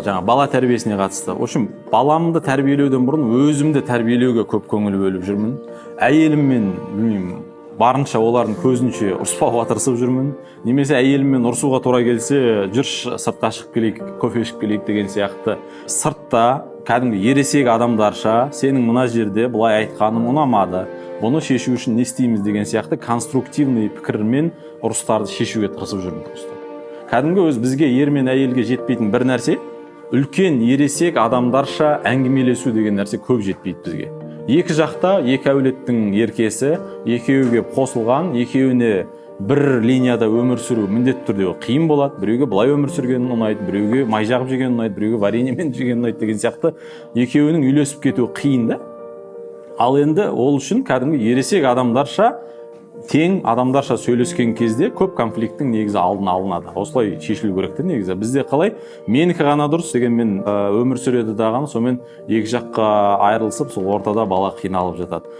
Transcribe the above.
жаңа бала тәрбиесіне қатысты. В общем, баламды тәрбиелеуден бұрын өзімді тәрбиелеуге көп көңіл бөліп жүрмін. Әйеліммен, білмеймін, барынша олардың көзінше ұрыспауға тырысып жүрмін. Немесе әйеліммен ұрысуға тура келсе, жүрші сыртқа шығып келейік, кофе ішіп келейік деген сияқты. Сыртта кәдімгі ересек адамдарша сенің мына жерде былай айтқаның ұнамады, бұны шешу үшін не істейміз деген сияқты конструктивный пікірмен ұрыстарды шешуге тырысып жүрмін. Кәдімгі бізге ер мен әйелге жетпейтін бір нәрсе, үлкен ересек адамдарша әңгімелесу деген нәрсе көп жетпейді бізге. Екі жақта екі әулеттің еркесі, екеуге қосылған, екеуіне бір линияда өмір сүру міндетті түрде қиын болады. Біреуге былай өмір сүргені ұнайды, біреуге май жағып жеген ұнайды, біреуге вареньемен жеген ұнайды деген сияқты екеуінің үйлесіп кетуі қиын да. Ал енді ол үшін кәдімгі ересек адамдарша, тең адамдарша сөйлескен кезде көп конфликттің негізі алдын алынады. Осылай шешілу керек негізі. Бізде қалай менікі ғана дұрыс дегенмен өмір сүреді дағаны, сонымен екі жаққа айырылысып, сол ортада бала қиналып жатады.